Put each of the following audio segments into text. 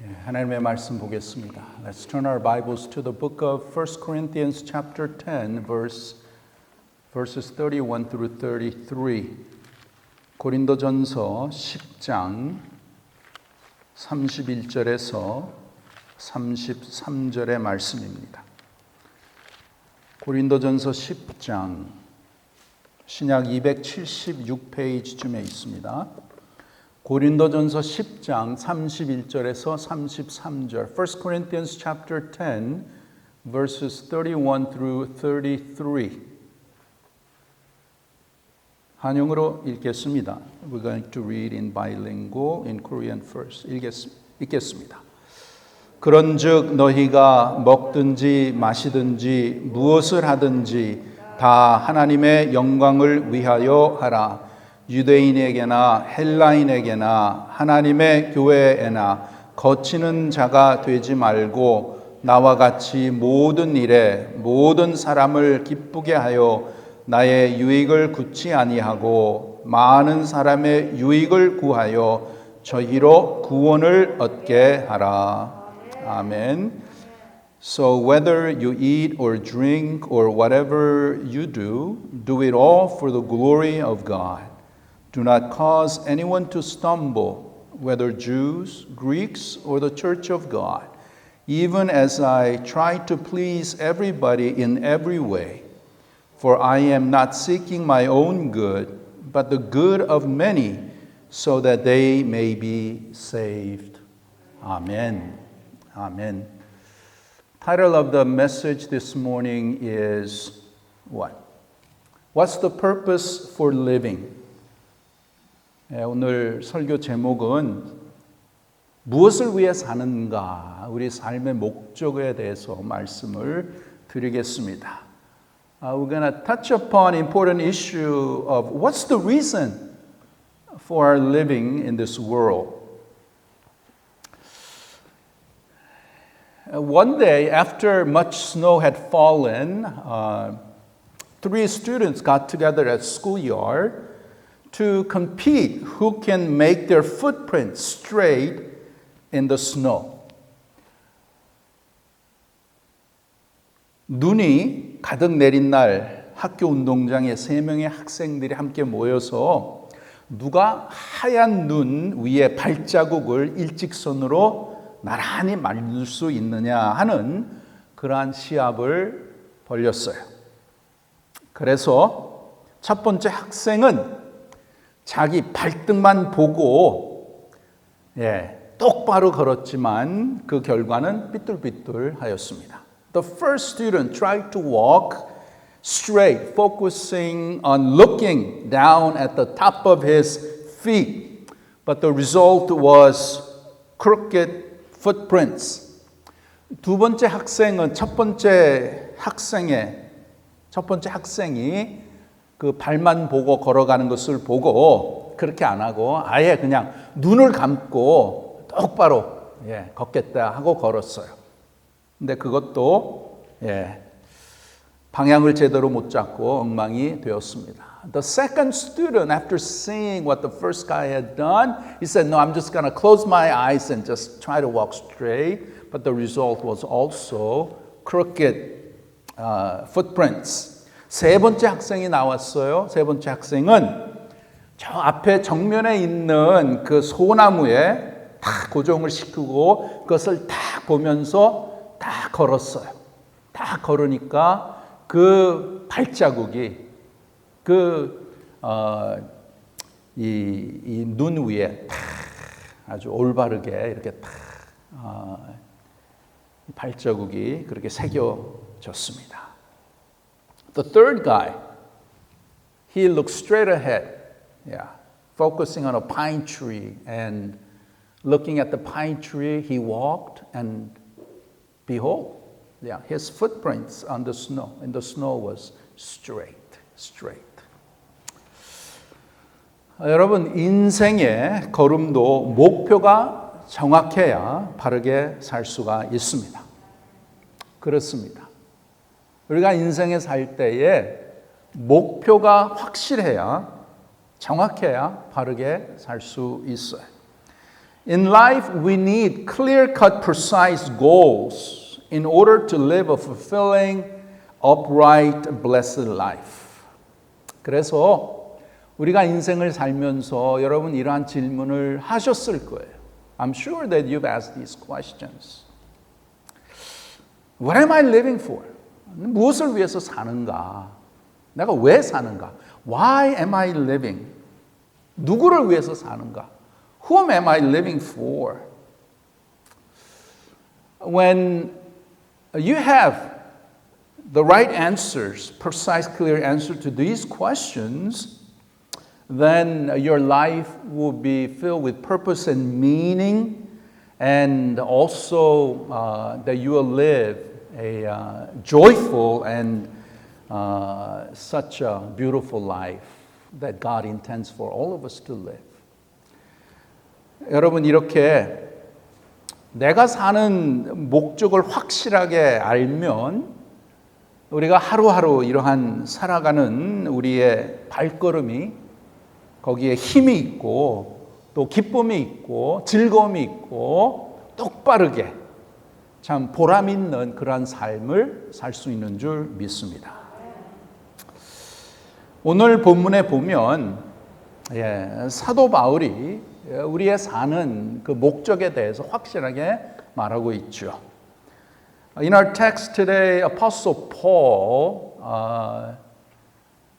하나님의 말씀 보겠습니다. Let's turn our Bibles to the book of 1 Corinthians chapter 10 verses 31 through 33. 고린도전서 10장 31절에서 33절의 말씀입니다. 고린도전서 10장 신약 276페이지쯤에 있습니다. 고린도전서 10장 31절에서 33절. 1 Corinthians chapter 10 verses 31 through 33. 한영어로 읽겠습니다. We're going to read in bilingual in Korean first. 읽겠습니다. 그런즉 너희가 먹든지 마시든지 무엇을 하든지 다 하나님의 영광을 위하여 하라. 유대인에게나 헬라인에게나 하나님의 교회에나 거치는 자가 되지 말고 나와 같이 모든 일에 모든 사람을 기쁘게 하여 나의 유익을 굳지 아니하고 많은 사람의 유익을 구하여 저희로 구원을 얻게 하라. 아멘. So whether you eat or drink or whatever you do, do it all for the glory of God. Do not cause anyone to stumble, whether Jews, Greeks, or the church of God, even as I try to please everybody in every way. For I am not seeking my own good, but the good of many, so that they may be saved. Amen. Amen. Title of the message this morning is what? What's the purpose for living? 오늘 설교 제목은 무엇을 위해 사는가, 우리 삶의 목적에 대해서 말씀을 드리겠습니다. We're going to touch upon an important issue of what's the reason for our living in this world. One day, after much snow had fallen, 3 students got together at schoolyard to compete who can make their footprints straight in the snow. 눈이 가득 내린 날 학교 운동장에 3명의 학생들이 함께 모여서 누가 하얀 눈 위에 발자국을 일직선으로 나란히 말릴 수 있느냐 하는 그러한 시합을 벌였어요. 그래서 첫 번째 학생은 자기 발등만 보고 똑바로 걸었지만 그 결과는 삐뚤삐뚤하였습니다. The first student tried to walk straight, focusing on looking down at the top of his feet, but the result was crooked footprints. 두 번째 학생은 첫 번째 학생이 그 발만 보고 걸어가는 것을 보고 그렇게 안 하고 아예 그냥 눈을 감고 똑바로 걷겠다 하고 걸었어요. 근데 그것도 방향을 제대로 못 잡고 엉망이 되었습니다. The second student, after seeing what the first guy had done, he said, "No, I'm just going to close my eyes and just try to walk straight." But the result was also crooked footprints. 세 번째 학생이 나왔어요. 세 번째 학생은 저 앞에 정면에 있는 그 소나무에 딱 고정을 시키고 그것을 딱 보면서 딱 걸었어요. 딱 걸으니까 그 발자국이 이 눈 위에 딱 아주 올바르게 이렇게 딱 발자국이 그렇게 새겨졌습니다. The third guy, he looked straight ahead, focusing on a pine tree, and looking at the pine tree, he walked, and behold, his footprints on the snow, and the snow was straight. 여러분, 인생의 걸음도 목표가 정확해야 바르게 살 수가 있습니다. 그렇습니다. 우리가 인생에 살 때에 목표가 확실해야 정확해야 바르게 살 수 있어요. In life, we need clear-cut, precise goals in order to live a fulfilling, upright, blessed life. 그래서 우리가 인생을 살면서 여러분 이러한 질문을 하셨을 거예요. I'm sure that you've asked these questions. What am I living for? 무엇을 위해서 사는가? 내가 왜 사는가? Why am I living? 누구를 위해서 사는가? Whom am I living for? When you have the right answers, precise, clear answer to these questions, then your life will be filled with purpose and meaning, and also that you will live a joyful and such a beautiful life that God intends for all of us to live. 여러분 이렇게 내가 사는 목적을 확실하게 알면 우리가 하루하루 이러한 살아가는 우리의 발걸음이 거기에 힘이 있고 또 기쁨이 있고 즐거움이 있고 똑바르게 참 보람 있는 그러한 삶을 살 수 있는 줄 믿습니다. 오늘 본문에 보면 사도 바울이 우리의 사는 그 목적에 대해서 확실하게 말하고 있죠. In our text today, Apostle Paul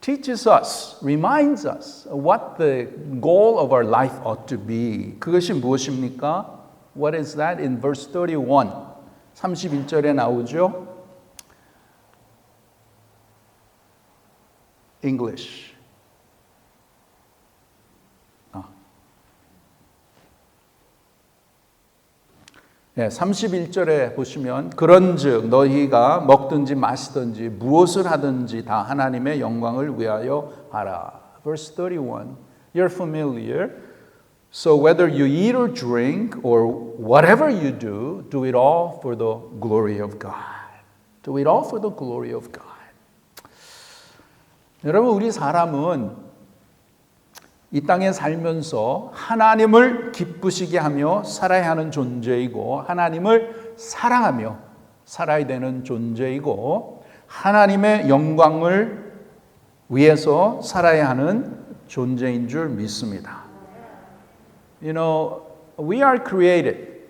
teaches us, reminds us what the goal of our life ought to be. 그것이 무엇입니까? What is that? In verse 31, 31절에 나오죠. English. 31절에 보시면 그런즉 너희가 먹든지 마시든지 무엇을 하든지 다 하나님의 영광을 위하여 하라. Verse 31. You're familiar. So whether you eat or drink or whatever you do, do it all for the glory of God. Do it all for the glory of God. 여러분 우리 사람은 이 땅에 살면서 하나님을 기쁘시게 하며 살아야 하는 존재이고 하나님을 사랑하며 살아야 되는 존재이고 하나님의 영광을 위해서 살아야 하는 존재인 줄 믿습니다. You know, we are created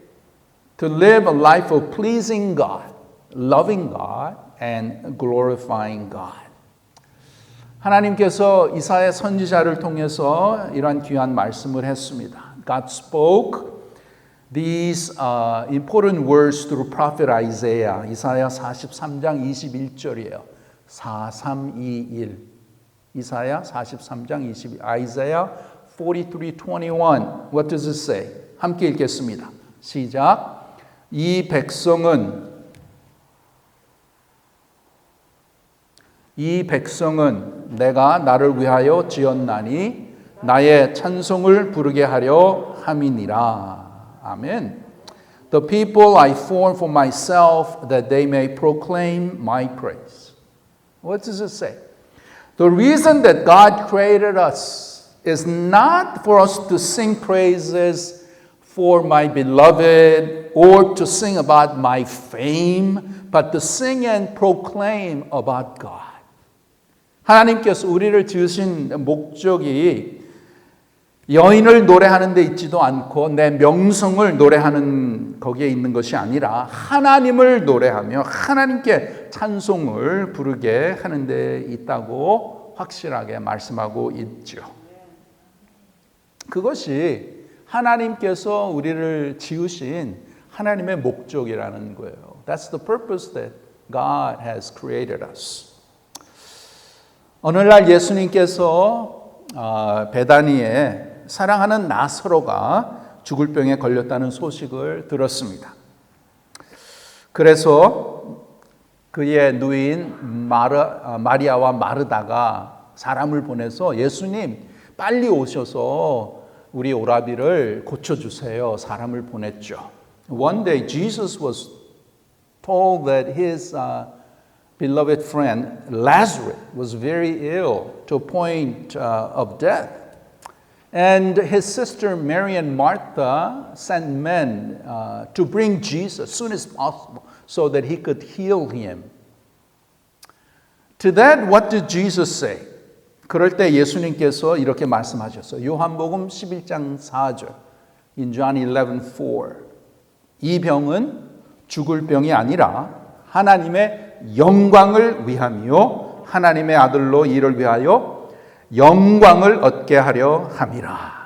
to live a life of pleasing God, loving God, and glorifying God. 하나님께서 이사야 선지자를 통해서 이러한 귀한 말씀을 했습니다. God spoke these important words through prophet Isaiah. 이사야 43장 21절이에요. 4321. 이사야 43장 21. Isaiah 43:21. What does it say? 함께 읽겠습니다. 시작. 이 백성은 내가 나를 위하여 지었나니 나의 찬송을 부르게 하려 함이니라. 아멘. The people I form for myself that they may proclaim my praise. What does it say? The reason that God created us is not for us to sing praises for my beloved or to sing about my fame, but to sing and proclaim about God. 하나님께서 우리를 지으신 목적이 여인을 노래하는 데 있지도 않고 내 명성을 노래하는 거기에 있는 것이 아니라 하나님을 노래하며 하나님께 찬송을 부르게 하는 데 있다고 확실하게 말씀하고 있죠. 그것이 하나님께서 우리를 지으신 하나님의 목적이라는 거예요. That's the purpose that God has created us. 오늘날 예수님께서 베다니에 사랑하는 나사로가 죽을 병에 걸렸다는 소식을 들었습니다. 그래서 그의 누인 마리아와 마르다가 사람을 보내서 예수님 빨리 오셔서 우리 오라비를 고쳐주세요. 사람을 보냈죠. One day Jesus was told that his beloved friend Lazarus was very ill to a point of death. And his sister Mary and Martha sent men to bring Jesus as soon as possible so that he could heal him. To that, what did Jesus say? 그럴 때 예수님께서 이렇게 말씀하셨어요. 요한복음 11장 4절. In John 11:4. 이 병은 죽을 병이 아니라 하나님의 영광을 위함이요 하나님의 아들로 이를 위하여 영광을 얻게 하려 함이라.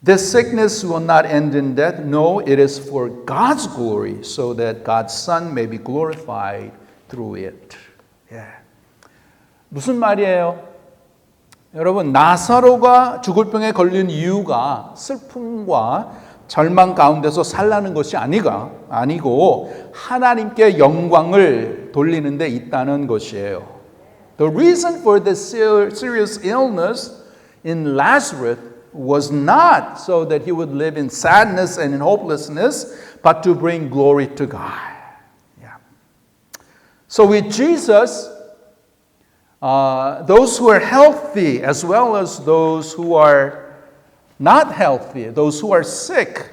This sickness will not end in death. No, it is for God's glory, so that God's Son may be glorified through it. 무슨 말이에요? 여러분, 나사로가 죽을 병에 걸린 이유가 슬픔과 절망 가운데서 살라는 것이 아니고 하나님께 영광을 돌리는 데 있다는 것이에요. The reason for this serious illness in Lazarus was not so that he would live in sadness and in hopelessness, but to bring glory to God. So with Jesus, those who are healthy as well as those who are not healthy, those who are sick,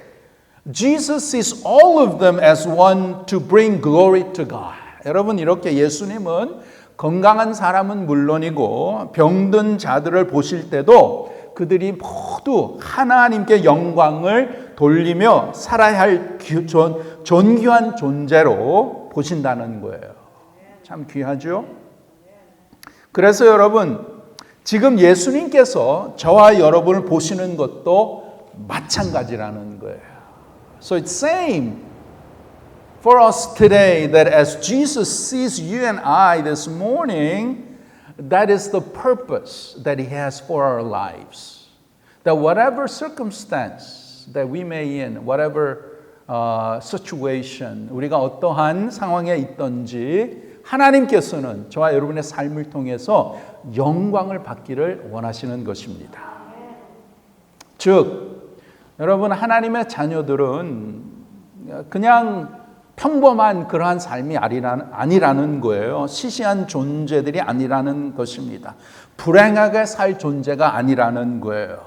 Jesus sees all of them as one to bring glory to God. 여러분, 이렇게 예수님은 건강한 사람은 물론이고 병든 자들을 보실 때도 그들이 모두 하나님께 영광을 돌리며 살아야 할 존귀한 존재로 보신다는 거예요. 참 귀하죠? 그래서 여러분, 지금 예수님께서 저와 여러분을 보시는 것도 마찬가지라는 거예요. So it's same for us today that as Jesus sees you and I this morning, that is the purpose that He has for our lives. That whatever circumstance that we may in, whatever situation, 우리가 어떠한 상황에 있든지 하나님께서는 저와 여러분의 삶을 통해서 영광을 받기를 원하시는 것입니다. 즉, 여러분, 하나님의 자녀들은 그냥 평범한 그러한 삶이 아니라는 거예요. 시시한 존재들이 아니라는 것입니다. 불행하게 살 존재가 아니라는 거예요.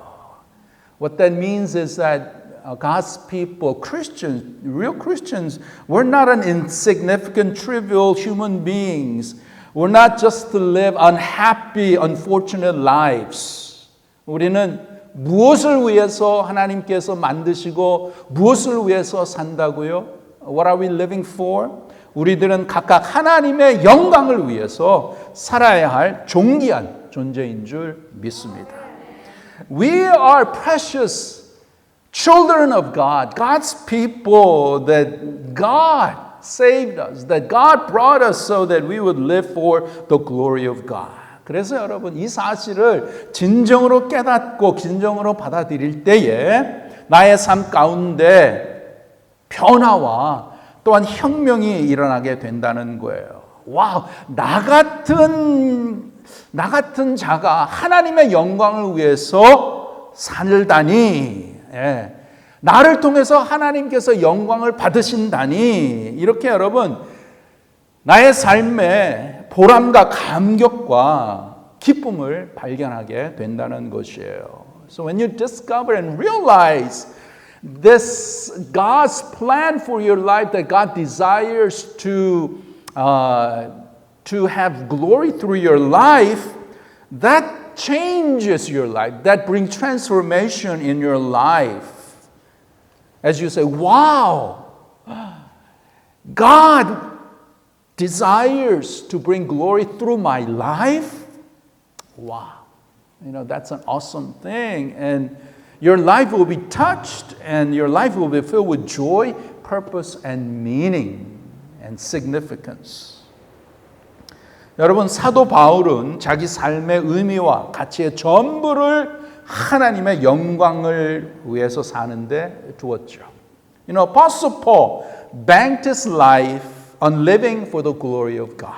What that means is that God's people, Christians, real Christians, we're not an insignificant, trivial human beings. We're not just to live unhappy, unfortunate lives. 우리는 무엇을 위해서 하나님께서 만드시고 무엇을 위해서 산다고요? What are we living for? 우리들은 각각 하나님의 영광을 위해서 살아야 할 존귀한 존재인 줄 믿습니다. We are precious children of God, God's people that God saved us, that God brought us so that we would live for the glory of God. 그래서 여러분, 이 사실을 진정으로 깨닫고 진정으로 받아들일 때에 나의 삶 가운데 변화와 또한 혁명이 일어나게 된다는 거예요. 와우, 나 같은 자가 하나님의 영광을 위해서 살다니, 나를 통해서 하나님께서 영광을 받으신다니, 이렇게 여러분 나의 삶에 보람과 감격과 기쁨을 발견하게 된다는 것이에요. So when you discover and realize this God's plan for your life, that God desires to have glory through your life, that changes your life. That brings transformation in your life. As you say, wow, God desires to bring glory through my life. Wow, that's an awesome thing. And your life will be touched and your life will be filled with joy, purpose, and meaning and significance. 여러분, 사도 바울은 자기 삶의 의미와 가치의 전부를 하나님의 영광을 위해서 사는데 두었죠. Apostle Paul banked his life on living for the glory of God.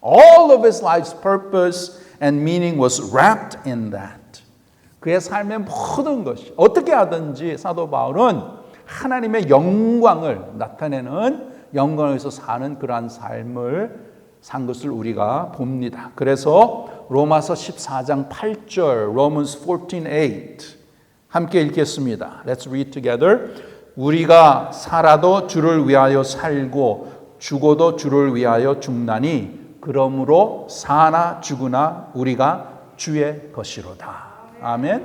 All of his life's purpose and meaning was wrapped in that. 그의 삶의 모든 것이 어떻게 하든지 사도 바울은 하나님의 영광을 나타내는 영광을 위해서 사는 그러한 삶을 산 것을 우리가 봅니다. 그래서 로마서 14장 8절, Romans 14:8 함께 읽겠습니다. Let's read together. 우리가 살아도 주를 위하여 살고 죽어도 주를 위하여 죽나니 그러므로 사나 죽으나 우리가 주의 것이로다. 아멘.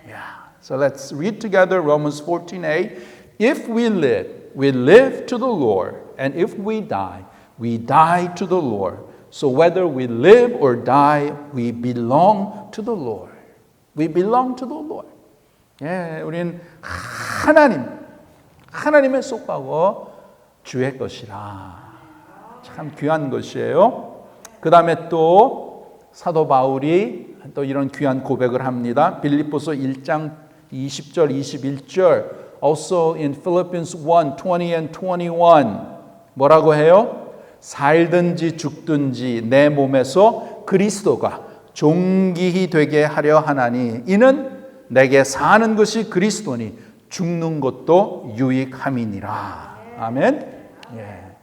Yeah. So let's read together Romans 14:8. If we live to the Lord, and if we die to the Lord. So whether we live or die, we belong to the Lord. We belong to the Lord. 예, 우린 하나님에 속하고 주의 것이라. 참 귀한 것이에요. 그 다음에 또 사도 바울이 또 이런 귀한 고백을 합니다. 빌립보서 1장 20절, 21절, also in Philippians 1, 20 and 21 뭐라고 해요? 살든지 죽든지 내 몸에서 그리스도가 존귀히 되게 하려 하나니 이는 내게 사는 것이 그리스도니 죽는 것도 유익함이니라. 아멘. Yeah.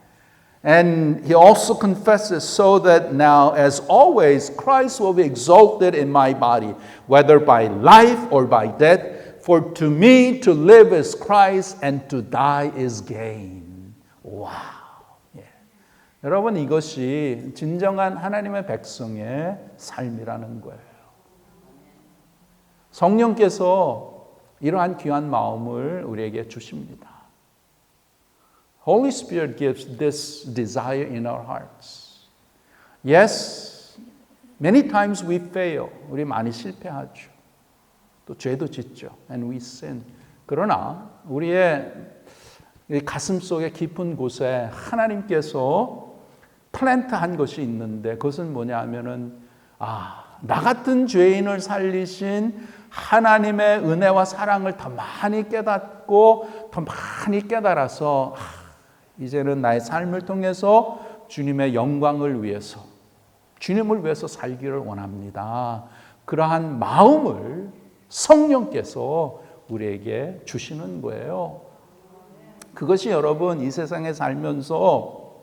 And he also confesses so that now as always Christ will be exalted in my body whether by life or by death for to me to live is Christ and to die is gain. wow. Yeah. 여러분 이것이 진정한 하나님의 백성의 삶이라는 거예요. 성령께서 이러한 귀한 마음을 우리에게 주십니다. Holy Spirit gives this desire in our hearts. Yes, many times we fail. 우리 많이 실패하죠. 또 죄도 짓죠. And we sin. 그러나 우리의 가슴 속의 깊은 곳에 하나님께서 플랜트한 것이 있는데 그것은 뭐냐 하면은 나 같은 죄인을 살리신 하나님의 은혜와 사랑을 더 많이 깨닫고 더 많이 깨달아서 이제는 나의 삶을 통해서 주님의 영광을 위해서 주님을 위해서 살기를 원합니다. 그러한 마음을 성령께서 우리에게 주시는 거예요. 그것이 여러분 이 세상에 살면서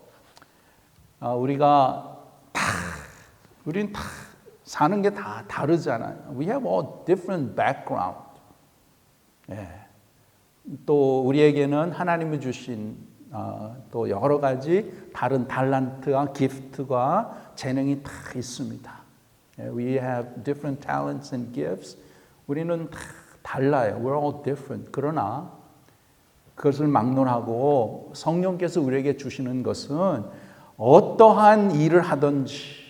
우린 다 사는 게 다 다르잖아요. We have all different background. 예. 또 우리에게는 하나님이 주신 또 여러 가지 다른 달란트와 기프트가 재능이 다 있습니다. We have different talents and gifts. 우리는 다 달라요. We're all different. 그러나 그것을 막론하고 성령께서 우리에게 주시는 것은 어떠한 일을 하든지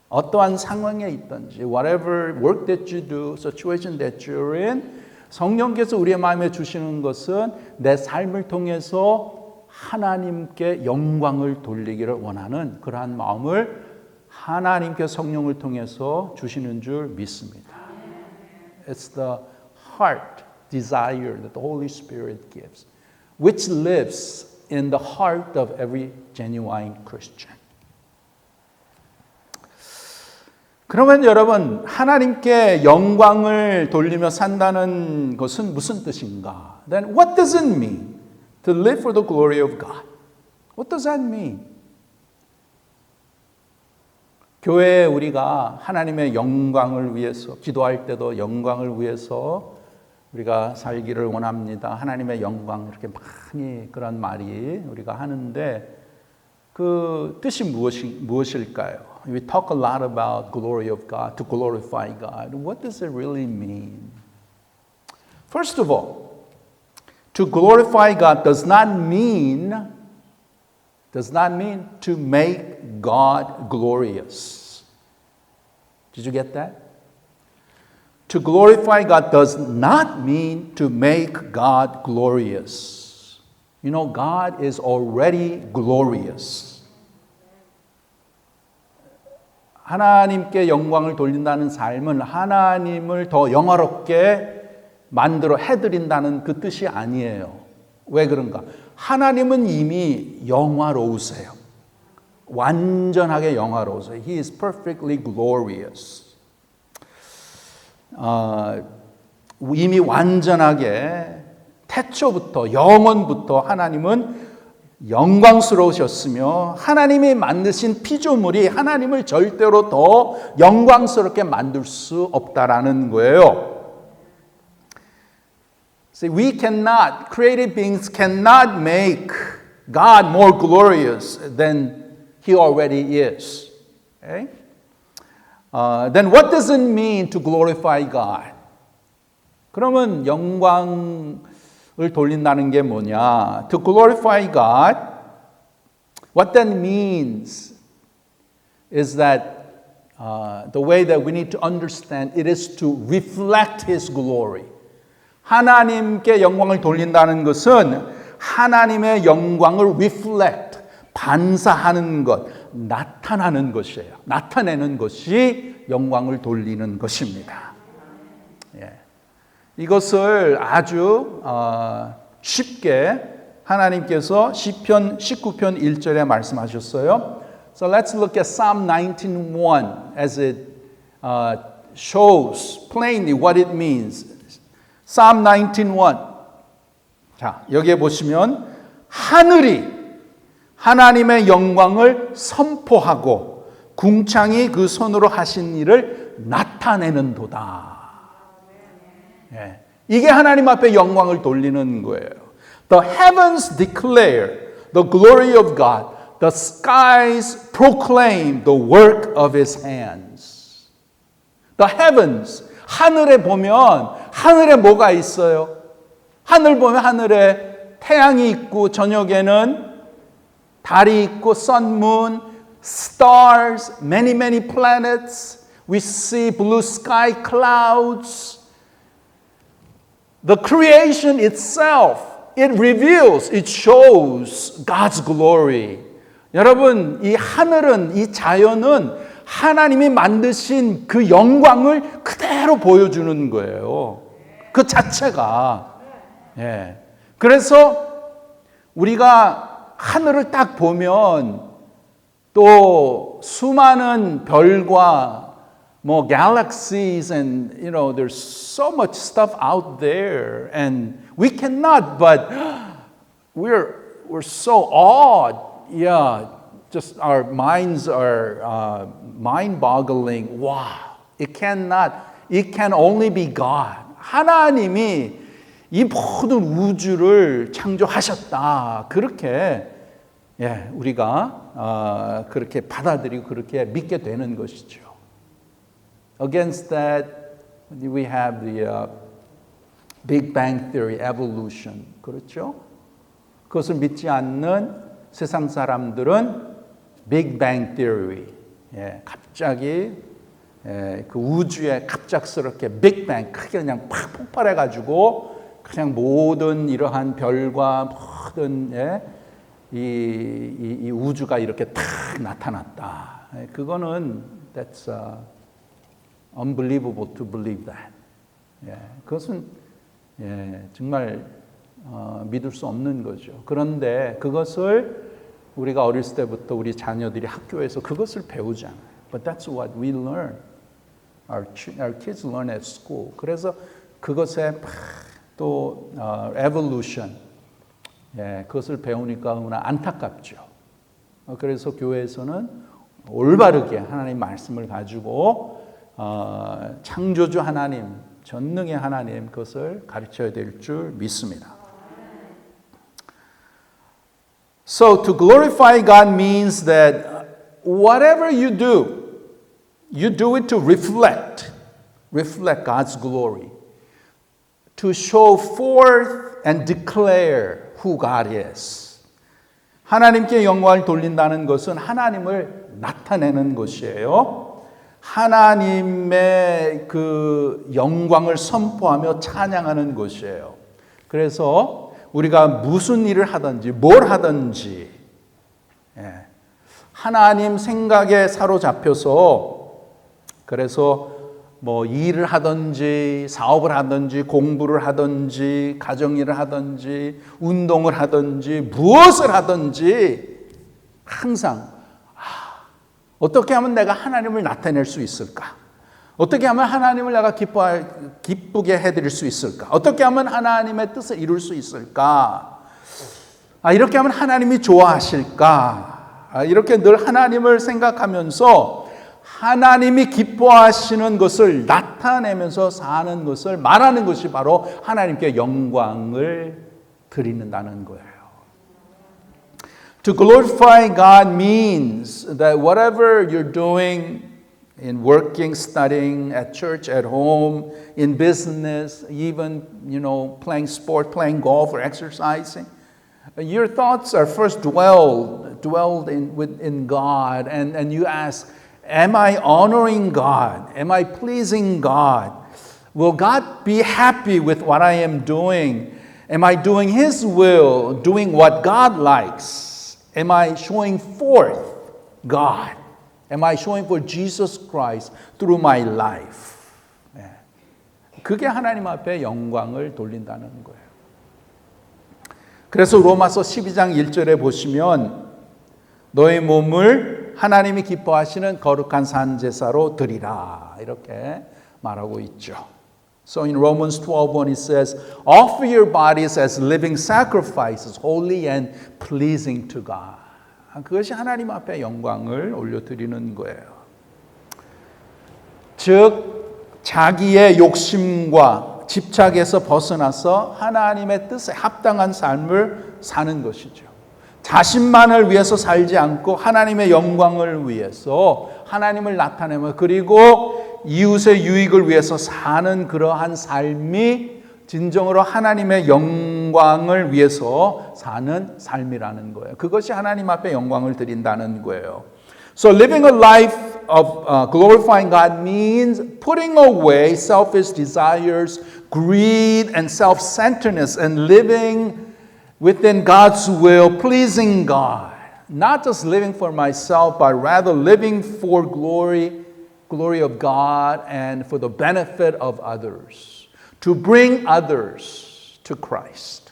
어떠한 상황에 있든지 whatever work that you do, situation that you're in 성령께서 우리의 마음에 주시는 것은 내 삶을 통해서 하나님께 영광을 돌리기를 원하는 그러한 마음을 하나님께 성령을 통해서 주시는 줄 믿습니다. It's the heart desire that the Holy Spirit gives, which lives in the heart of every genuine Christian. 그러면 여러분 하나님께 영광을 돌리며 산다는 것은 무슨 뜻인가? Then what does it mean to live for the glory of God? What does that mean? 교회에 우리가 하나님의 영광을 위해서 기도할 때도 영광을 위해서 우리가 살기를 원합니다. 하나님의 영광 이렇게 많이 그런 말이 우리가 하는데 그 뜻이 무엇일까요? We talk a lot about glory of God, to glorify God. What does it really mean? First of all, to glorify God does not mean to make God glorious. Did you get that? To glorify God does not mean to make God glorious. You know, God is already glorious. 하나님께 영광을 돌린다는 삶은 하나님을 더 영화롭게 만들어 해드린다는 그 뜻이 아니에요. 왜 그런가? 하나님은 이미 영화로우세요. 완전하게 영화로우세요. He is perfectly glorious. 이미 완전하게 태초부터 영원부터 하나님은 영광스러우셨으며 하나님이 만드신 피조물이 하나님을 절대로 더 영광스럽게 만들 수 없다라는 거예요. See, we cannot, created beings cannot make God more glorious than He already is. Okay? Then what does it mean to glorify God? 그러면 영광을 돌린다는 게 뭐냐? To glorify God, what that means is that the way that we need to understand it is to reflect His glory. 하나님께 영광을 돌린다는 것은 하나님의 영광을 reflect, 반사하는 것, 나타나는 것이에요. 나타내는 것이 영광을 돌리는 것입니다. 예. 이것을 아주 쉽게 하나님께서 시편 19편 1절에 말씀하셨어요. So let's look at Psalm 19:1 as it shows plainly what it means. Psalm 19:1. 자, 여기에 보시면 하늘이 하나님의 영광을 선포하고 궁창이 그 손으로 하신 일을 나타내는도다. 예, 이게 하나님 앞에 영광을 돌리는 거예요. The heavens declare the glory of God. The skies proclaim the work of His hands. The heavens, 하늘에 보면 하늘에 뭐가 있어요? 하늘 보면 하늘에 태양이 있고 저녁에는 달이 있고 sun, moon, stars, many planets. We see blue sky clouds. The creation itself, it reveals, it shows God's glory. 여러분, 이 하늘은, 이 자연은 하나님이 만드신 그 영광을 그대로 보여주는 거예요. 그 자체가. 예. 그래서 우리가 하늘을 딱 보면 또 수많은 별과 뭐 galaxies and you know there's so much stuff out there and we cannot but we're so awed. Yeah, just our minds are mind-boggling. Wow, it can only be God. 하나님이 이 모든 우주를 창조하셨다. 그렇게 예, 우리가 그렇게 받아들이고 그렇게 믿게 되는 것이죠. Against that, we have the Big Bang Theory, evolution. 그렇죠? 그것을 믿지 않는 세상 사람들은 Big Bang Theory. 예, 갑자기 그 우주에 갑작스럽게 Big Bang 크게 그냥 팍 폭발해가지고 그냥 모든 이러한 별과 모든 이 우주가 이렇게 탁 나타났다. 그거는 that's unbelievable to believe that. 예, 그것은 정말 믿을 수 없는 거죠. 그런데 그것을 우리가 어렸을 때부터 우리 자녀들이 학교에서 그것을 배우잖아요. But that's what we learn. Our kids learn at school. 그래서 그것에 또 evolution, 그것을 배우니까 너무나 안타깝죠. 그래서 교회에서는 올바르게 하나님 말씀을 가지고 창조주 하나님, 전능의 하나님 그것을 가르쳐야 될 줄 믿습니다. So to glorify God means that whatever you do it to reflect God's glory, to show forth and declare who God is. 하나님께 영광을 돌린다는 것은 하나님을 나타내는 것이에요. 하나님의 그 영광을 선포하며 찬양하는 것이에요. 그래서 우리가 무슨 일을 하든지 뭘 하든지 하나님 생각에 사로잡혀서 그래서 뭐 일을 하든지 사업을 하든지 공부를 하든지 가정일을 하든지 운동을 하든지 무엇을 하든지 항상 어떻게 하면 내가 하나님을 나타낼 수 있을까? 어떻게 하면 하나님을 내가 기쁘게 해드릴 수 있을까? 어떻게 하면 하나님의 뜻을 이룰 수 있을까? 이렇게 하면 하나님이 좋아하실까? 이렇게 늘 하나님을 생각하면서 하나님이 기뻐하시는 것을 나타내면서 사는 것을 말하는 것이 바로 하나님께 영광을 드린다는 거예요. To glorify God means that whatever you're doing in working, studying, at church, at home, in business, even, playing sport, playing golf or exercising, your thoughts are first dwelled in God, and you ask, am I honoring God? Am I pleasing God? Will God be happy with what I am doing? Am I doing His will, doing what God likes? Am I showing forth God? Am I showing forth Jesus Christ through my life? 그게 하나님 앞에 영광을 돌린다는 거예요. 그래서 로마서 12장 1절에 보시면 너의 몸을 하나님이 기뻐하시는 거룩한 산제사로 드리라 이렇게 말하고 있죠. So in Romans 12:1 it says, offer your bodies as living sacrifices, holy and pleasing to God. 그것이 하나님 앞에 영광을 올려드리는 거예요. 즉 자기의 욕심과 집착에서 벗어나서 하나님의 뜻에 합당한 삶을 사는 것이죠. 자신만을 위해서 살지 않고 하나님의 영광을 위해서 하나님을 나타내며 그리고 이웃의 유익을 위해서 사는 그러한 삶이 진정으로 하나님의 영광을 위해서 사는 삶이라는 거예요. 그것이 하나님 앞에 영광을 드린다는 거예요. So living a life of glorifying God means putting away selfish desires, greed and self-centeredness and living within God's will, pleasing God. Not just living for myself, but rather living for glory of God and for the benefit of others. To bring others to Christ.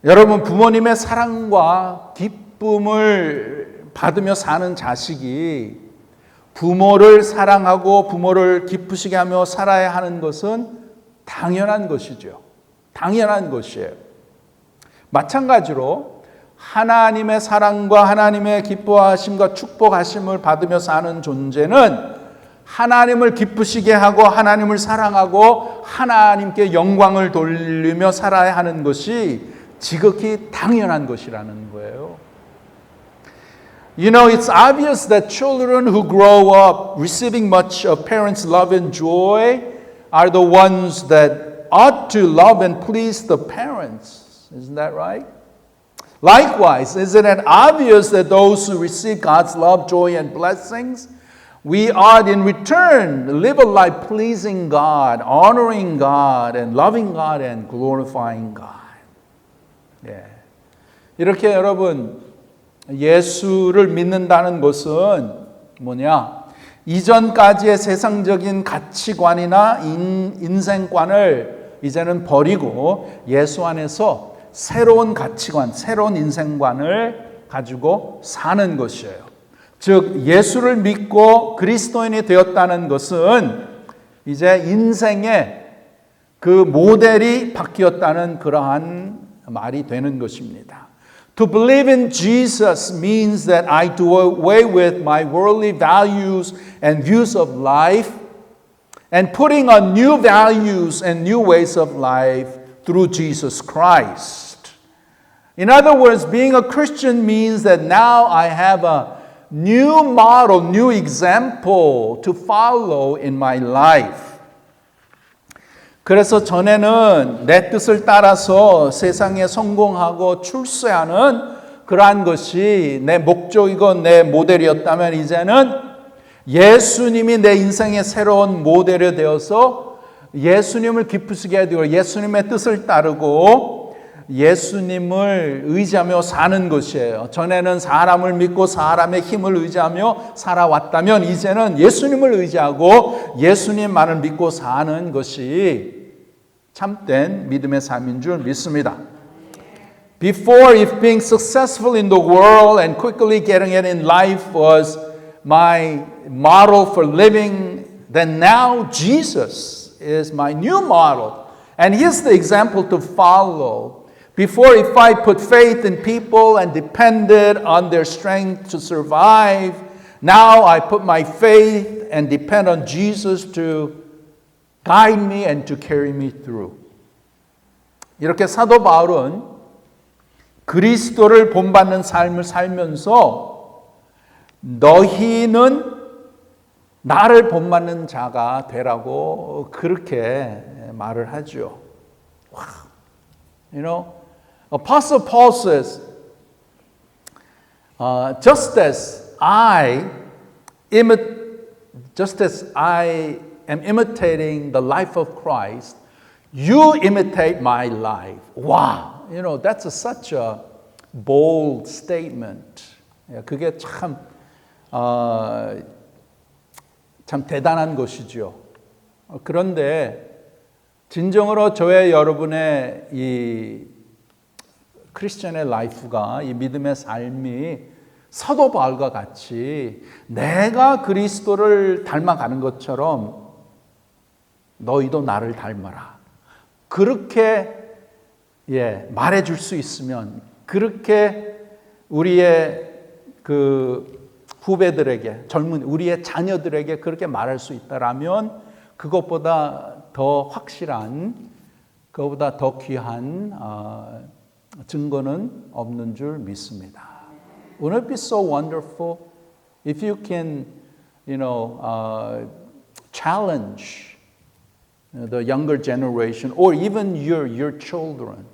여러분, 부모님의 사랑과 기쁨을 받으며 사는 자식이 부모를 사랑하고 부모를 기쁘시게 하며 살아야 하는 것은 당연한 것이죠. 당연한 것이에요. 마찬가지로 하나님의 사랑과 하나님의 기뻐하심과 축복하심을 받으며 사는 존재는 하나님을 기쁘시게 하고 하나님을 사랑하고 하나님께 영광을 돌리며 살아야 하는 것이 지극히 당연한 것이라는 거예요. It's obvious that children who grow up receiving much of parents' love and joy are the ones that ought to love and please the parents. Isn't that right? Likewise, isn't it obvious that those who receive God's love, joy, and blessings, we ought in return live a life pleasing God, honoring God, and loving God, and glorifying God. 이렇게 여러분, 예수를 믿는다는 것은 뭐냐? 이전까지의 세상적인 가치관이나 인생관을 이제는 버리고 예수 안에서 새로운 가치관, 새로운 인생관을 가지고 사는 것이에요. 즉 예수를 믿고 그리스도인이 되었다는 것은 이제 인생의 그 모델이 바뀌었다는 그러한 말이 되는 것입니다. To believe in Jesus means that I do away with my worldly values and views of life and putting on new values and new ways of life through Jesus Christ. In other words, being a Christian means that now I have a new model, new example to follow in my life. 그래서 전에는 내 뜻을 따라서 세상에 성공하고 출세하는 그러한 것이 내 목적이고 내 모델이었다면 이제는 예수님이 내 인생의 새로운 모델이 되어서 예수님을 기쁘시게 되고 예수님의 뜻을 따르고 예수님을 의지하며 사는 것이에요. 전에는 사람을 믿고 사람의 힘을 의지하며 살아왔다면 이제는 예수님을 의지하고 예수님만을 믿고 사는 것이 참된 믿음의 삶인 줄 믿습니다. Before, if being successful in the world and quickly getting it in life was my model for living, then now Jesus is my new model and He is the example to follow. Before, if I put faith in people and depended on their strength to survive, now I put my faith and depend on Jesus to guide me and to carry me through. 이렇게 사도 바울은 그리스도를 본받는 삶을 살면서 너희는 나를 본받는 자가 되라고 그렇게 말을 하죠. Wow. You know, Apostle Paul says, just as I am imitating the life of Christ, you imitate my life. Wow, you know, that's such a bold statement. 그게 참 대단한 것이죠. 그런데 진정으로 저의 여러분의 이 크리스천의 라이프가, 이 믿음의 삶이 사도 바울과 같이 내가 그리스도를 닮아가는 것처럼 너희도 나를 닮아라. 그렇게 말해줄 수 있으면, 그렇게 우리의 그 후배들에게, 우리의 자녀들에게 그렇게 말할 수 있다라면 그것보다 더 확실한, 그것보다 더 귀한 증거는 없는 줄 믿습니다. Wouldn't it be so wonderful if you can, challenge the younger generation or even your children,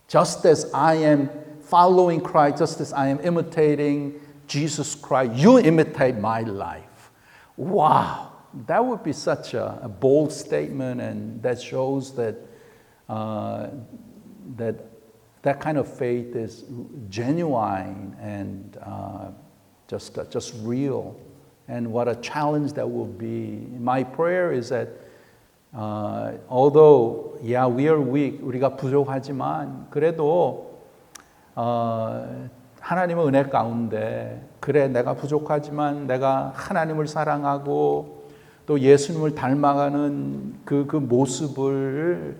just as I am following Christ, just as I am imitating Jesus Christ, you imitate my life. Wow, that would be such a bold statement, and that shows that that kind of faith is genuine and just real. And what a challenge that will be. My prayer is that although, we are weak, 우리가 부족하지만 그래도 하나님의 은혜 가운데, 그래 내가 부족하지만 내가 하나님을 사랑하고 또 예수님을 닮아가는 그 모습을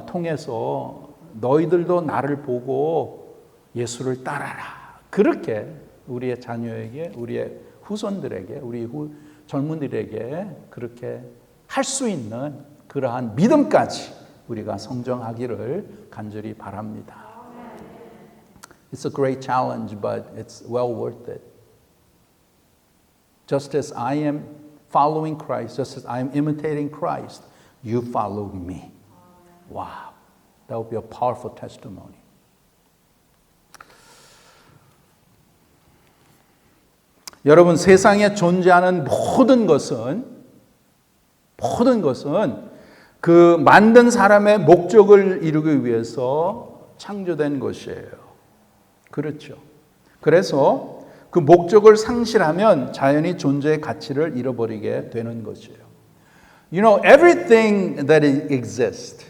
통해서 너희들도 나를 보고 예수를 따라라. 그렇게 우리의 자녀에게, 우리의 후손들에게, 우리 젊은이들에게 그렇게 할 수 있는 그러한 믿음까지 우리가 성장하기를 간절히 바랍니다. It's a great challenge, but it's well worth it. Just as I am following Christ, just as I am imitating Christ, you follow me. Wow, that would be a powerful testimony. 여러분, 세상에 존재하는 모든 것은 그 만든 사람의 목적을 이루기 위해서 창조된 것이에요. 그렇죠. 그래서 그 목적을 상실하면 자연히 존재의 가치를 잃어버리게 되는 것이에요. You know, everything that exists,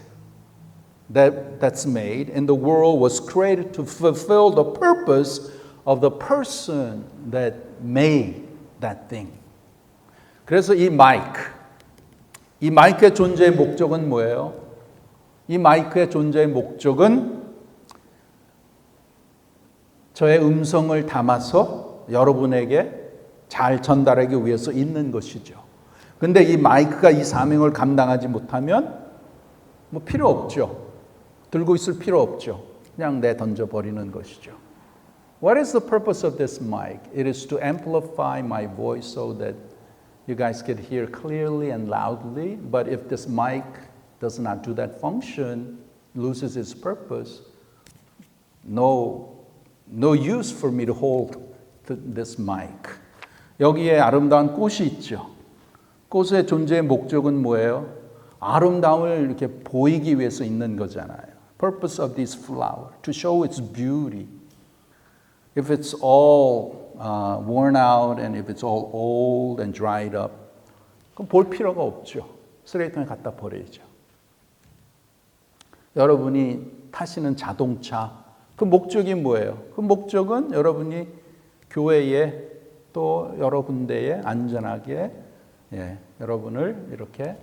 that's made in the world was created to fulfill the purpose of the person that made that thing. 그래서 이 마이크의 존재의 목적은 뭐예요? 이 마이크의 존재의 목적은 저의 음성을 담아서 여러분에게 잘 전달하기 위해서 있는 것이죠. 근데 이 마이크가 이 사명을 감당하지 못하면 뭐 필요 없죠. 들고 있을 필요 없죠. 그냥 던져버리는 것이죠. What is the purpose of this mic? It is to amplify my voice so that you guys can hear clearly and loudly. But if this mic does not do that function, loses its purpose, no use for me to hold this mic. 여기에 아름다운 꽃이 있죠. 꽃의 존재의 목적은 뭐예요? 아름다움을 이렇게 보이기 위해서 있는 거잖아요. Purpose of this flower, to show its beauty. If it's all worn out and if it's all old and dried up, 그럼 볼 필요가 없죠. 쓰레기통에 갖다 버리죠. 여러분이 타시는 자동차, 그 목적이 뭐예요? 그 목적은 여러분이 교회에 또 여러 군데에 안전하게 여러분을 이렇게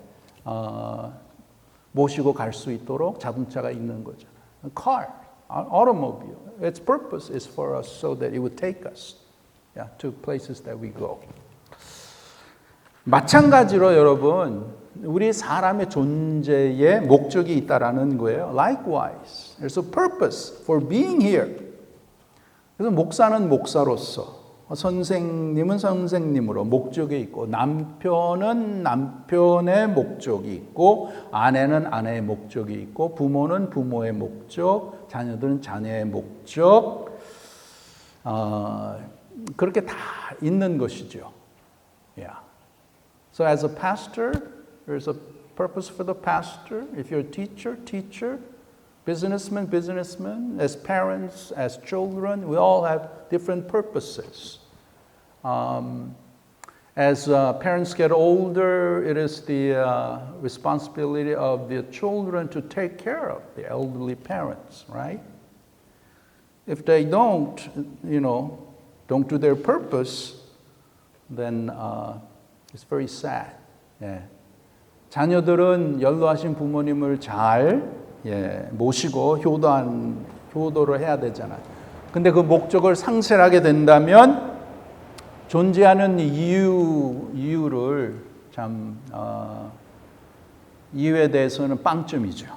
모시고 갈 수 있도록 자동차가 있는 거잖아요. A car, an automobile. Its purpose is for us so that it would take us to places that we go. 마찬가지로 여러분, 우리 사람의 존재에 목적이 있다라는 거예요. Likewise, there's a purpose for being here. 그래서 목사는 목사로서, 선생님은 선생님으로 목적이 있고, 남편은 남편의 목적이 있고, 아내는 아내의 목적이 있고, 부모는 부모의 목적, 자녀들은 자녀의 목적, 그렇게 다 있는 것이죠. Yeah. So as a pastor, there's a purpose for the pastor. If you're a teacher, teacher. Businessman, businessman. As parents, as children, we all have different purposes. As parents get older, it is the responsibility of the children to take care of the elderly parents, right? If they don't do their purpose, then it's very sad. 예. 자녀들은 연로하신 부모님을 잘 모시고 효도를 해야 되잖아요. 근데 그 목적을 상실하게 된다면 존재하는 이유를 이유에 대해서는 빵점이죠.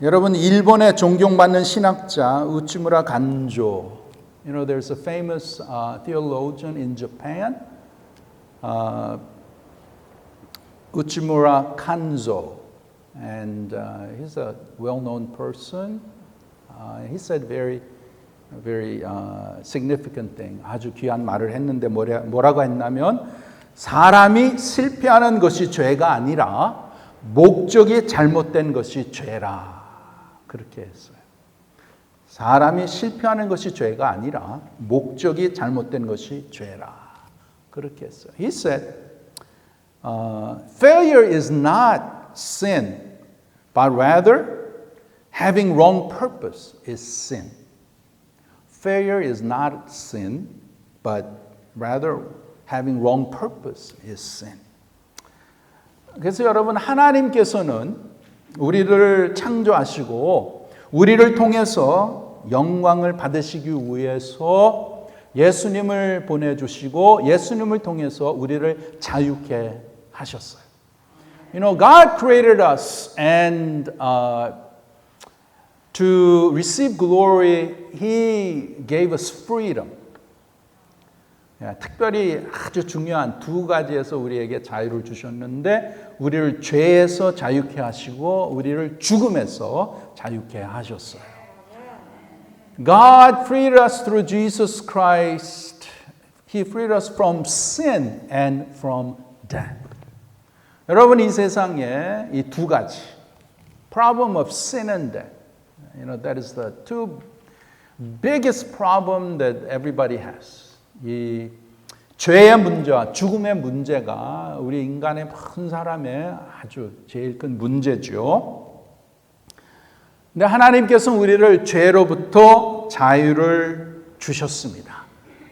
여러분, 일본의 존경받는 신학자 우치무라 간조. There's a famous theologian in Japan, Uchimura Kanzo, and he's a well-known person. He said very significant thing. 아주 귀한 말을 했는데 뭐라고 했냐면 사람이 실패하는 것이 죄가 아니라 목적이 잘못된 것이 죄라. 그렇게 했어요. 사람이 실패하는 것이 죄가 아니라 목적이 잘못된 것이 죄라. 그렇게 했어요. He said, failure is not sin, but rather having wrong purpose is sin. Failure is not sin, but rather having wrong purpose is sin. 그래서 여러분, 하나님께서는 우리를 창조하시고 우리를 통해서 영광을 받으시기 위해서 예수님을 보내주시고 예수님을 통해서 우리를 자유케 하셨어요. God created us and to receive glory, He gave us freedom. 특별히 아주 중요한 두 가지에서 우리에게 자유를 주셨는데 우리를 죄에서 자유케 하시고 우리를 죽음에서 자유케 하셨어요. God freed us through Jesus Christ. He freed us from sin and from death. 여러분, 이 세상에 이 두 가지, problem of sin and death. That is the two biggest problem that everybody has. 이 죄의 문제와 죽음의 문제가 우리 인간의 모든 사람의 아주 제일 큰 문제죠. 근데 하나님께서는 우리를 죄로부터 자유를 주셨습니다.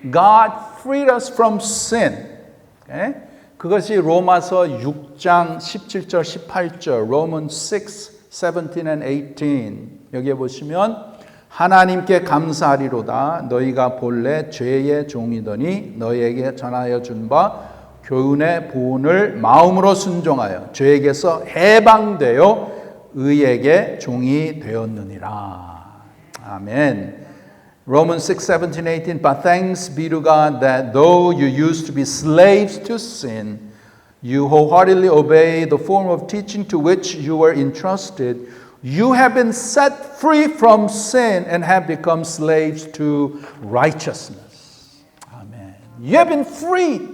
God freed us from sin. Okay? 그것이 로마서 6장 17절 18절, Romans 6, 17 and 18 여기에 보시면 하나님께 감사하리로다. 너희가 본래 죄의 종이더니 너희에게 전하여 준 바 교훈의 보온을 마음으로 순종하여 죄에게서 해방되어 의에게 종이 되었느니라. 아멘. Romans 6, 17, 18. But thanks be to God that though you used to be slaves to sin, you wholeheartedly obey the form of teaching to which you were entrusted. You have been set free from sin and have become slaves to righteousness. Amen. You have been freed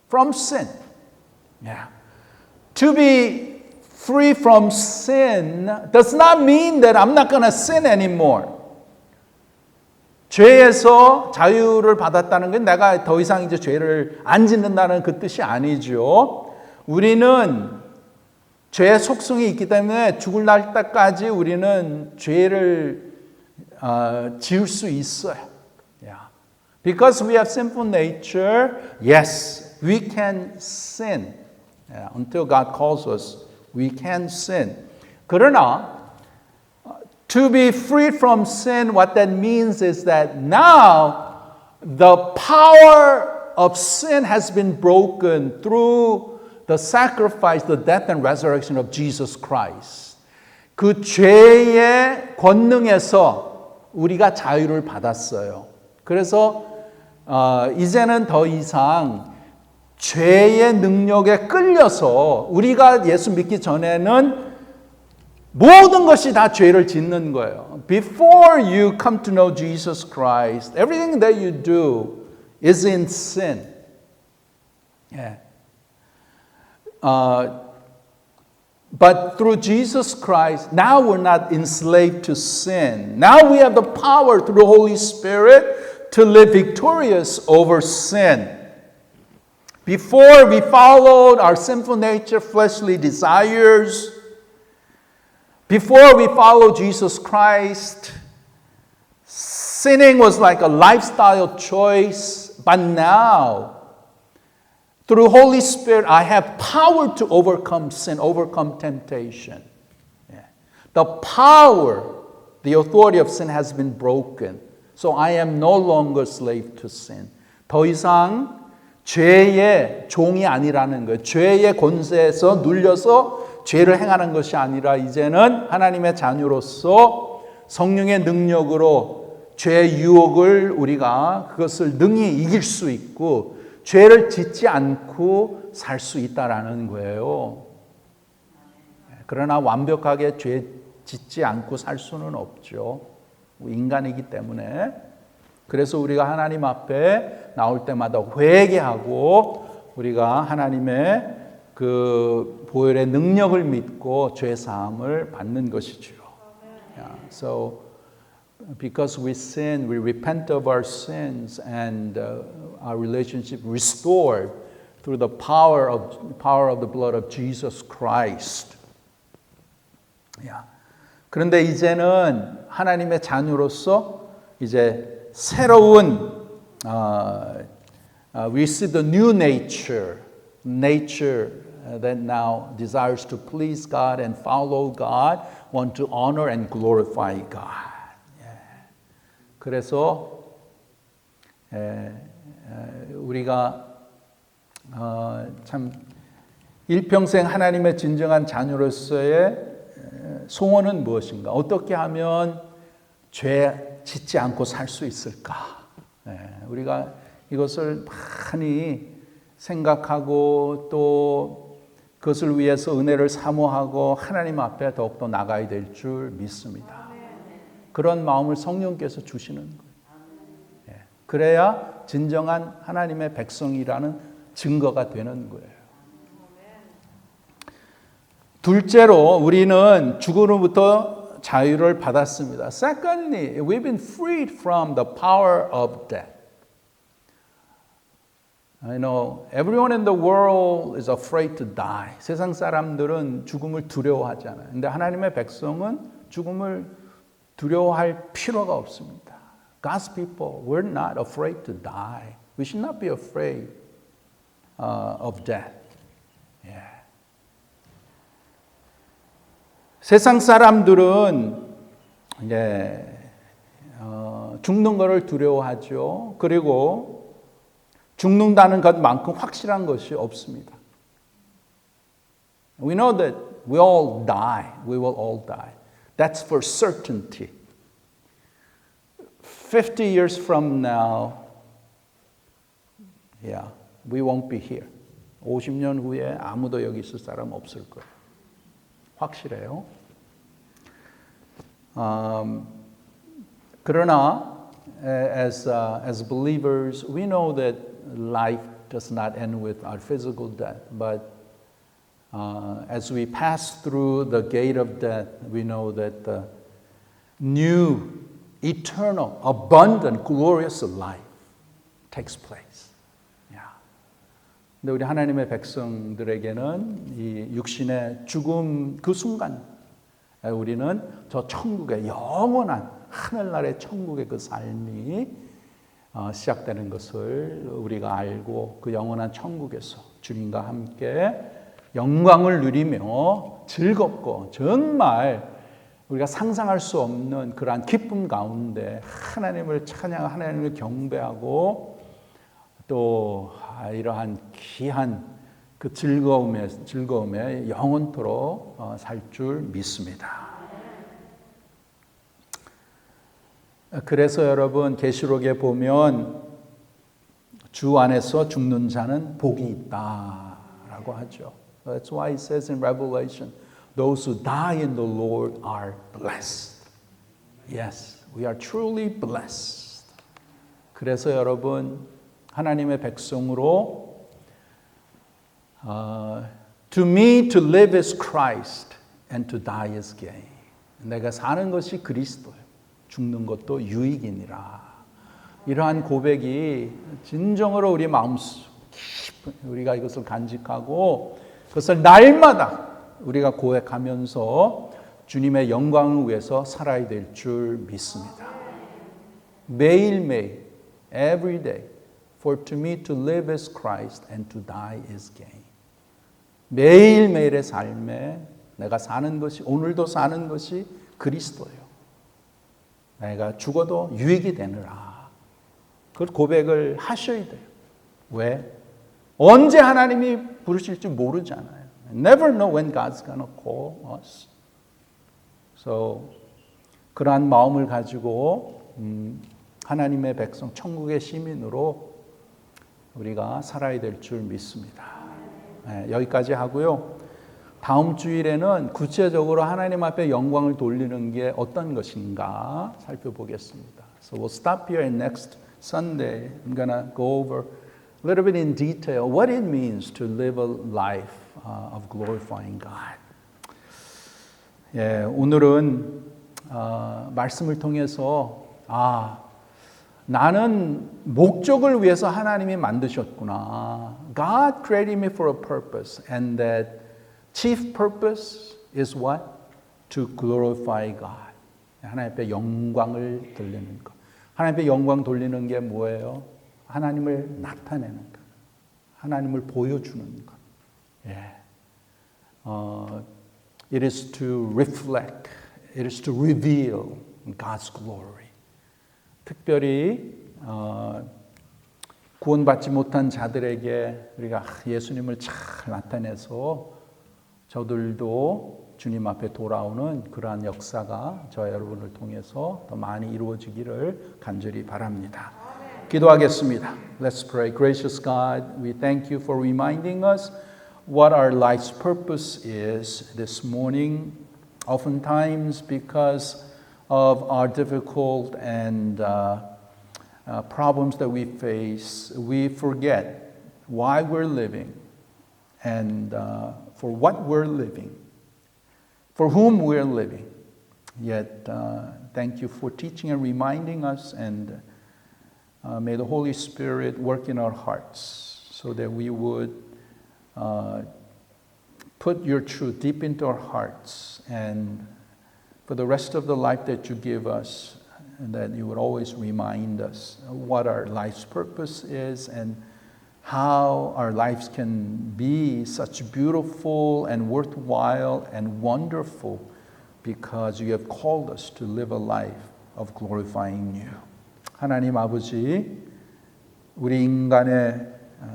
from sin. Yeah. To be free from sin does not mean that I'm not going to sin anymore. 죄에서 자유를 받았다는 건 내가 더 이상 이제 죄를 안 짓는다는 그 뜻이 아니죠. 우리는 죄의 속성이 있기 때문에 죽을 날까지 우리는 죄를 지을 수 있어요. Yeah. Because we have sinful nature, yes, we can sin. Yeah. Until God calls us, we can sin. 그러나 to be freed from sin, what that means is that now the power of sin has been broken through the sacrifice, the death and resurrection of Jesus Christ. 그 죄의 권능에서 우리가 자유를 받았어요. 그래서 이제는 더 이상 죄의 능력에 끌려서 우리가 예수 믿기 전에는 모든 것이 다 죄를 짓는 거예요. Before you come to know Jesus Christ, everything that you do is in sin. Yeah. But through Jesus Christ, now we're not enslaved to sin. Now we have the power through the Holy Spirit to live victorious over sin. Before we followed our sinful nature, fleshly desires. Before we followed Jesus Christ, sinning was like a lifestyle choice. But now, through Holy Spirit, I have power to overcome sin, overcome temptation. Yeah. The power, the authority of sin has been broken. So I am no longer slave to sin. 더 이상 죄의 종이 아니라는 거예요. 죄의 권세에서 눌려서 죄를 행하는 것이 아니라 이제는 하나님의 자녀로서 성령의 능력으로 죄의 유혹을 우리가 그것을 능히 이길 수 있고 죄를 짓지 않고 살 수 있다라는 거예요. 그러나 완벽하게 죄 짓지 않고 살 수는 없죠. 인간이기 때문에. 그래서 우리가 하나님 앞에 나올 때마다 회개하고 우리가 하나님의 그 보혈의 능력을 믿고 죄 사함을 받는 것이죠. Yeah. So because we sin, we repent of our sins and our relationship restored through the power of the blood of Jesus Christ. Yeah. 그런데 이제는 하나님의 자녀로서 이제 새로운 we see the new nature that now desires to please God and follow God, want to honor and glorify God. 그래서 우리가 참 일평생 하나님의 진정한 자녀로서의 소원은 무엇인가? 어떻게 하면 죄 짓지 않고 살 수 있을까? 우리가 이것을 많이 생각하고 또 그것을 위해서 은혜를 사모하고 하나님 앞에 더욱더 나가야 될 줄 믿습니다. 그런 마음을 성령께서 주시는 거예요. 그래야 진정한 하나님의 백성이라는 증거가 되는 거예요. 둘째로 우리는 죽음으로부터 자유를 받았습니다. Secondly, we've been freed from the power of death. I know everyone in the world is afraid to die. 세상 사람들은 죽음을 두려워하잖아요. 근데 하나님의 백성은 죽음을 두려워할 필요가 없습니다. God's people, we're not afraid to die. We should not be afraid of death. Yeah. 세상 사람들은 죽는 것을 두려워하죠. 그리고 죽는다는 것만큼 확실한 것이 없습니다. We know that we all die. We will all die. That's for certainty. 50 years from now, yeah, we won't be here. 50년 후에 아무도 여기 있을 사람 없을 거예요. 확실해요. 그러나 as believers, we know that life does not end with our physical death, but as we pass through the gate of death, we know that the new, eternal, abundant, glorious life takes place. 근데 우리 하나님의 백성들에게는 이 육신의 죽음 그 순간 우리는 저 천국의 영원한 하늘나라의 천국의 그 삶이 시작되는 것을 우리가 알고 그 영원한 천국에서 주님과 함께 영광을 누리며 즐겁고 정말 우리가 상상할 수 없는 그러한 기쁨 가운데 하나님을 찬양, 하나님을 경배하고 또 이러한 귀한 그 즐거움에 영원토록 살 줄 믿습니다. 그래서 여러분 계시록에 보면 주 안에서 죽는 자는 복이 있다라고 하죠. That's why it says in Revelation, those who die in the Lord are blessed. Yes, we are truly blessed. 그래서 여러분 하나님의 백성으로 To me to live is Christ and to die is gain. 내가 사는 것이 그리스도예요. 죽는 것도 유익이니라. 이러한 고백이 진정으로 우리 마음속 깊은 우리가 이것을 간직하고 그것을 날마다 우리가 고백하면서 주님의 영광을 위해서 살아야 될 줄 믿습니다. 매일매일 every day for to me to live is Christ and to die is gain. 매일매일의 삶에 내가 사는 것이 오늘도 사는 것이 그리스도예요. 내가 죽어도 유익이 되느라. 그 고백을 하셔야 돼요. 왜? 언제 하나님이 부르실지 모르잖아요. Never know when God's gonna call us. So 그러한 마음을 가지고 하나님의 백성, 천국의 시민으로 우리가 살아야 될 줄 믿습니다. 네, 여기까지 하고요. 다음 주일에는 구체적으로 하나님 앞에 영광을 돌리는 게 어떤 것인가 살펴보겠습니다. So we'll stop here and next Sunday I'm gonna go over a little bit in detail what it means to live a life of glorifying God. 예, 오늘은 말씀을 통해서 나는 목적을 위해서 하나님이 만드셨구나. God created me for a purpose, and that chief purpose is what? To glorify God. 하나님 앞에 영광을 돌리는 것. 하나님 앞에 영광 돌리는 게 뭐예요? 하나님을 나타내는 것. 하나님을 보여주는 것. 예. It is to reflect. It is to reveal God's glory. 특별히 구원받지 못한 자들에게 우리가 예수님을 잘 나타내서 저들도 주님 앞에 돌아오는 그러한 역사가 저와 여러분을 통해서 더 많이 이루어지기를 간절히 바랍니다. 기도하겠습니다. Let's pray. Gracious God, we thank you for reminding us what our life's purpose is this morning. Oftentimes because of our difficult and problems that we face, we forget why we're living and for what we're living, for whom we're living. Yet, thank you for teaching and reminding us, and may the Holy Spirit work in our hearts so that we would put your truth deep into our hearts, and for the rest of the life that you give us, and that you would always remind us what our life's purpose is and how our lives can be such beautiful and worthwhile and wonderful because you have called us to live a life of glorifying you. 하나님 아버지, 우리 인간의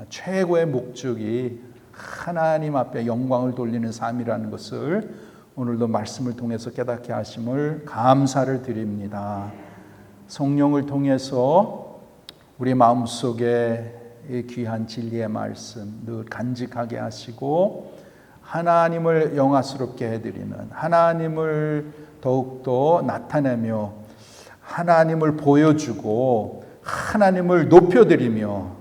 최고의 목적이 하나님 앞에 영광을 돌리는 삶이라는 것을 오늘도 말씀을 통해서 깨닫게 하심을 감사를 드립니다. 성령을 통해서 우리 마음속에 이 귀한 진리의 말씀 늘 간직하게 하시고 하나님을 영화스럽게 해드리는 하나님을 더욱더 나타내며 하나님을 보여주고 하나님을 높여드리며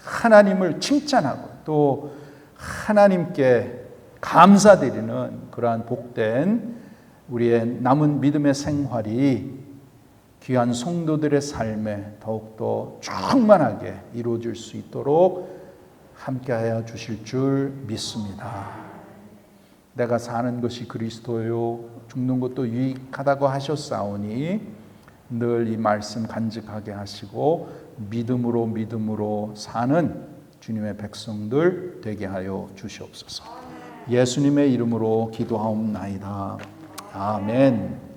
하나님을 칭찬하고 또 하나님께 감사드리는 그러한 복된 우리의 남은 믿음의 생활이 귀한 성도들의 삶에 더욱더 충만하게 이루어질 수 있도록 함께하여 주실 줄 믿습니다. 내가 사는 것이 그리스도요 죽는 것도 유익하다고 하셨사오니 늘 이 말씀 간직하게 하시고 믿음으로 사는 주님의 백성들 되게 하여 주시옵소서. 예수님의 이름으로 기도하옵나이다. 아멘.